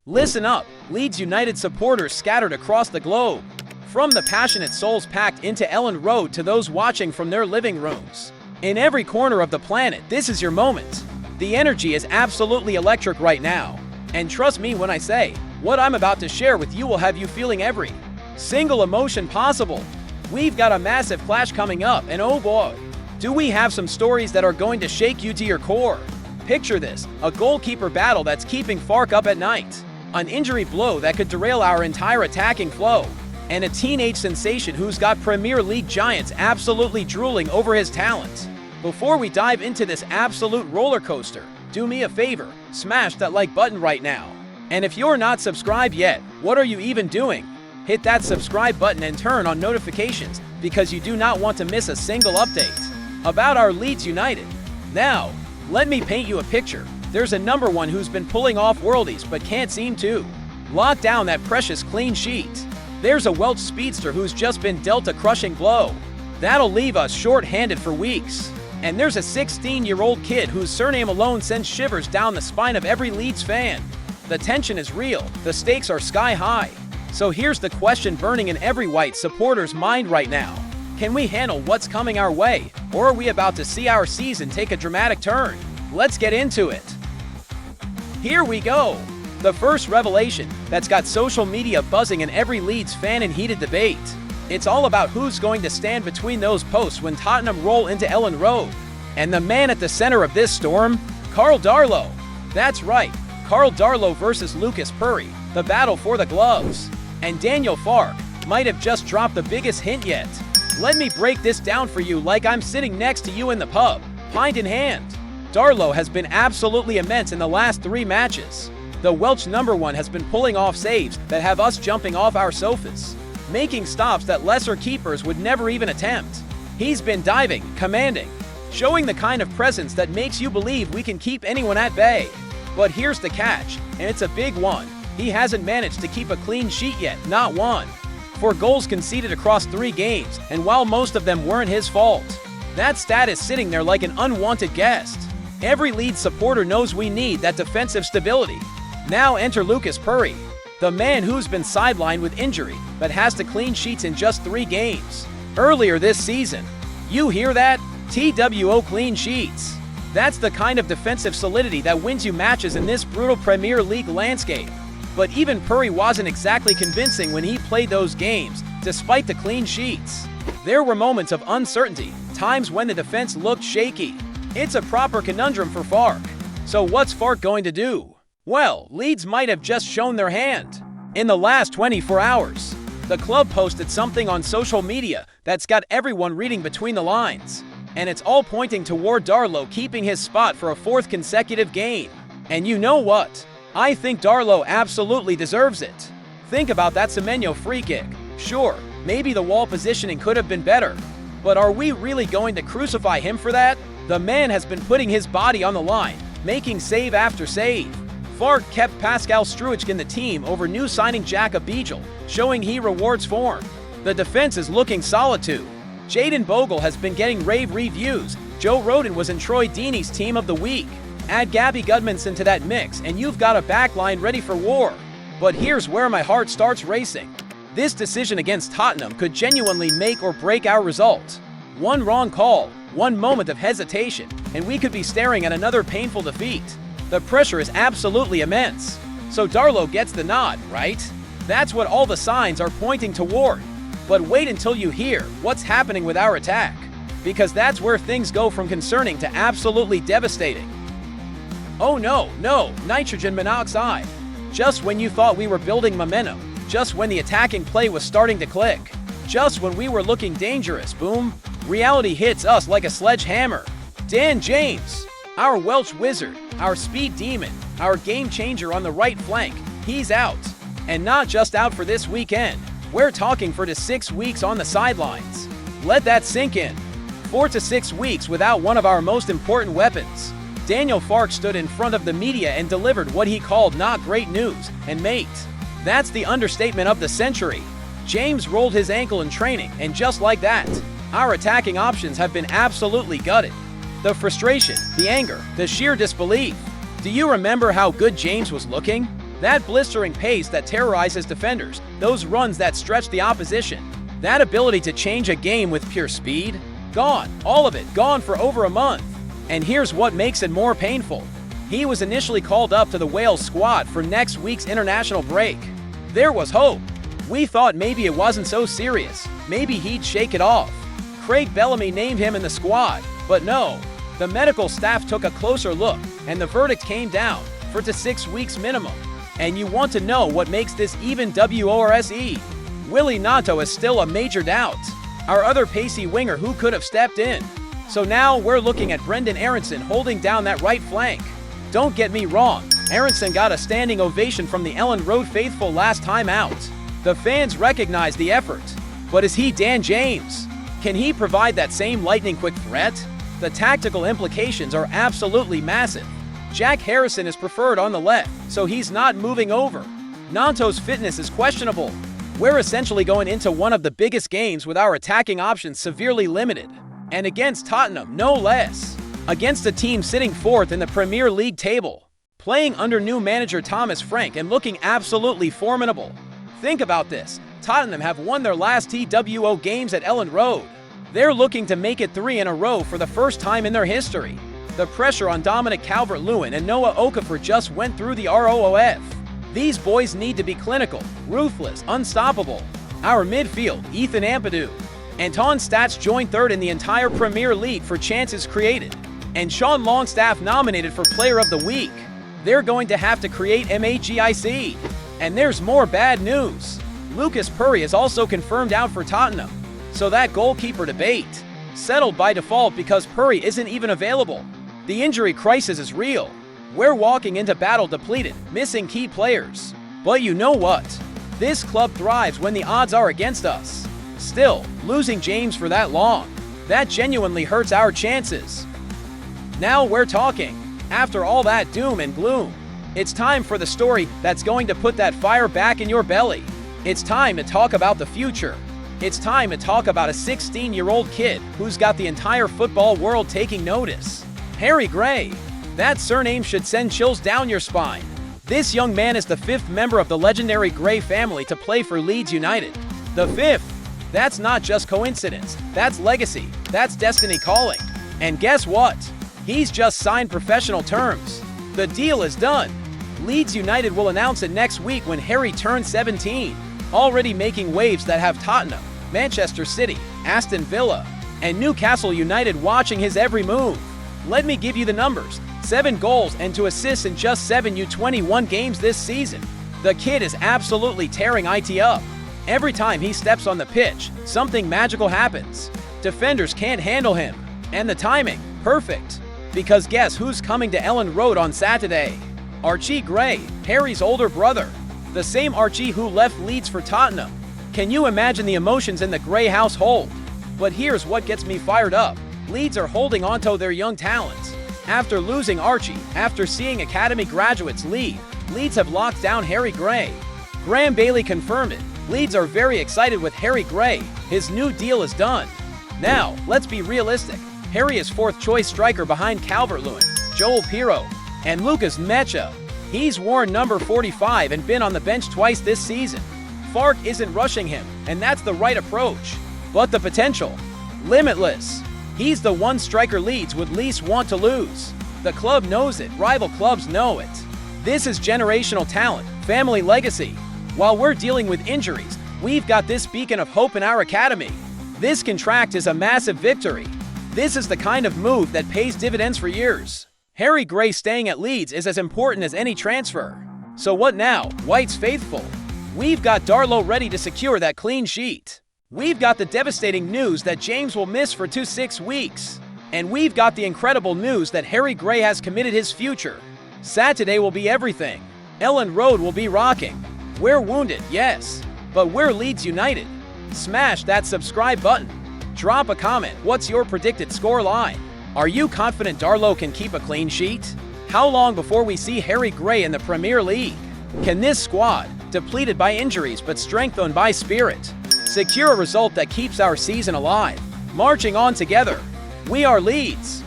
Listen up, Leeds United supporters scattered across the globe. From the passionate souls packed into Elland Road to those watching from their living rooms. In every corner of the planet, this is your moment. The energy is absolutely electric right now. And trust me when I say, what I'm about to share with you will have you feeling every single emotion possible. We've got a massive clash coming up, and oh boy, do we have some stories that are going to shake you to your core. Picture this, a goalkeeper battle that's keeping Fark up at night. An injury blow that could derail our entire attacking flow. And a teenage sensation who's got Premier League giants absolutely drooling over his talent. Before we dive into this absolute roller coaster, do me a favor, smash that like button right now. And if you're not subscribed yet, what are you even doing? Hit that subscribe button and turn on notifications because you do not want to miss a single update about our Leeds United. Now, let me paint you a picture. There's a number one who's been pulling off worldies but can't seem to lock down that precious clean sheet. There's a Welsh speedster who's just been dealt a crushing blow. That'll leave us short-handed for weeks. And there's a 16-year-old kid whose surname alone sends shivers down the spine of every Leeds fan. The tension is real, the stakes are sky high. So here's the question burning in every white supporter's mind right now. Can we handle what's coming our way, or are we about to see our season take a dramatic turn? Let's get into it. Here we go. The first revelation that's got social media buzzing and every Leeds fan in heated debate. It's all about who's going to stand between those posts when Tottenham roll into Elland Road. And the man at the center of this storm, Karl Darlow. That's right, Karl Darlow versus Lucas Perry, the battle for the gloves. And Daniel Fark might have just dropped the biggest hint yet. Let me break this down for you like I'm sitting next to you in the pub, pint in hand. Darlow has been absolutely immense in the last 3 matches. The Welsh number one has been pulling off saves that have us jumping off our sofas, making stops that lesser keepers would never even attempt. He's been diving, commanding, showing the kind of presence that makes you believe we can keep anyone at bay. But here's the catch, and it's a big one. He hasn't managed to keep a clean sheet yet, not one. 4 goals conceded across 3 games, and while most of them weren't his fault, that stat is sitting there like an unwanted guest. Every Leeds supporter knows we need that defensive stability. Now enter Lucas Perry, the man who's been sidelined with injury but has to clean sheets in just 3 games. Earlier this season, you hear that? TWO clean sheets. That's the kind of defensive solidity that wins you matches in this brutal Premier League landscape. But even Perry wasn't exactly convincing when he played those games, despite the clean sheets. There were moments of uncertainty, times when the defense looked shaky. It's a proper conundrum for Fark. So what's Fark going to do? Well, Leeds might have just shown their hand. In the last 24 hours, the club posted something on social media that's got everyone reading between the lines. And it's all pointing toward Darlow keeping his spot for a 4th consecutive game. And you know what? I think Darlow absolutely deserves it. Think about that Semenyo free kick. Sure, maybe the wall positioning could have been better. But are we really going to crucify him for that? The man has been putting his body on the line, making save after save. Fark kept Pascal Struijk in the team over new signing Jack Abidjal, showing he rewards form. The defense is looking solid too. Jayden Bogle has been getting rave reviews. Joe Rodon was in Troy Deeney's team of the week. Add Gabby Gudmundsson to that mix and you've got a backline ready for war. But here's where my heart starts racing. This decision against Tottenham could genuinely make or break our result. One wrong call, one moment of hesitation, and we could be staring at another painful defeat. The pressure is absolutely immense. So Darlow gets the nod, right? That's what all the signs are pointing toward. But wait until you hear what's happening with our attack, because that's where things go from concerning to absolutely devastating. Oh no, nitrogen monoxide. Just when you thought we were building momentum, just when the attacking play was starting to click, just when we were looking dangerous, boom, reality hits us like a sledgehammer. Dan James, our Welsh wizard, our speed demon, our game changer on the right flank, he's out. And not just out for this weekend, we're talking for the 6 weeks on the sidelines. Let that sink in. 4 to 6 weeks without one of our most important weapons. Daniel Fark stood in front of the media and delivered what he called not great news, and mate, that's the understatement of the century. James rolled his ankle in training, and just like that, our attacking options have been absolutely gutted. The frustration, the anger, the sheer disbelief. Do you remember how good James was looking? That blistering pace that terrorizes defenders, those runs that stretch the opposition, that ability to change a game with pure speed, gone, all of it gone for over a month. And here's what makes it more painful. He was initially called up to the Wales squad for next week's international break. There was hope. We thought maybe it wasn't so serious, maybe he'd shake it off. Craig Bellamy named him in the squad, but no. The medical staff took a closer look, and the verdict came down for to 6 weeks minimum. And you want to know what makes this even worse? Willy Gnonto is still a major doubt, our other pacey winger who could have stepped in. So now we're looking at Brendan Aronson holding down that right flank. Don't get me wrong, Aronson got a standing ovation from the Elland Road faithful last time out. The fans recognize the effort. But is he Dan James? Can he provide that same lightning-quick threat? The tactical implications are absolutely massive. Jack Harrison is preferred on the left, so he's not moving over. Gnonto's fitness is questionable. We're essentially going into one of the biggest games with our attacking options severely limited. And against Tottenham, no less. Against a team sitting 4th in the Premier League table. Playing under new manager Thomas Frank and looking absolutely formidable. Think about this. Tottenham have won their last TWO games at Elland Road. They're looking to make it 3 in a row for the first time in their history. The pressure on Dominic Calvert-Lewin and Noah Okafor just went through the ROOF. These boys need to be clinical, ruthless, unstoppable. Our midfield, Ethan Ampadu. Anton Stats joined 3rd in the entire Premier League for chances created. And Sean Longstaff nominated for Player of the Week. They're going to have to create MAGIC. And there's more bad news. Lucas Perry is also confirmed out for Tottenham. So that goalkeeper debate settled by default because Perry isn't even available. The injury crisis is real. We're walking into battle depleted, missing key players. But you know what? This club thrives when the odds are against us. Still, losing James for that long, that genuinely hurts our chances. Now we're talking. After all that doom and gloom, it's time for the story that's going to put that fire back in your belly. It's time to talk about the future. It's time to talk about a 16-year-old kid who's got the entire football world taking notice. Harry Gray. That surname should send chills down your spine. This young man is the 5th member of the legendary Gray family to play for Leeds United. The 5th. That's not just coincidence. That's legacy. That's destiny calling. And guess what? He's just signed professional terms. The deal is done. Leeds United will announce it next week when Harry turns 17. Already making waves that have Tottenham, Manchester City, Aston Villa, and Newcastle United watching his every move. Let me give you the numbers. 7 goals and 2 assists in just 7 U21 games this season. The kid is absolutely tearing it up. Every time he steps on the pitch, something magical happens. Defenders can't handle him. And the timing, perfect. Because guess who's coming to Elland Road on Saturday? Archie Gray, Harry's older brother. The same Archie who left Leeds for Tottenham. Can you imagine the emotions in the Gray household? But here's what gets me fired up. Leeds are holding onto their young talents. After losing Archie, after seeing academy graduates leave, Leeds have locked down Harry Gray. Graham Bailey confirmed it. Leeds are very excited with Harry Gray. His new deal is done. Now, let's be realistic. Harry is 4th choice striker behind Calvert-Lewin, Joel Pirro, and Lucas Mecha. He's worn number 45 and been on the bench twice this season. Fark isn't rushing him, and that's the right approach. But the potential? Limitless. He's the one striker Leeds would least want to lose. The club knows it, rival clubs know it. This is generational talent, family legacy. While we're dealing with injuries, we've got this beacon of hope in our academy. This contract is a massive victory. This is the kind of move that pays dividends for years. Harry Gray staying at Leeds is as important as any transfer. So what now, White's faithful? We've got Darlow ready to secure that clean sheet. We've got the devastating news that James will miss for 6 weeks. And we've got the incredible news that Harry Gray has committed his future. Saturday will be everything. Elland Road will be rocking. We're wounded, yes, but we're Leeds United. Smash that subscribe button. Drop a comment. What's your predicted score line? Are you confident Darlow can keep a clean sheet? How long before we see Harry Gray in the Premier League? Can this squad, depleted by injuries but strengthened by spirit, secure a result that keeps our season alive? Marching on together. We are Leeds.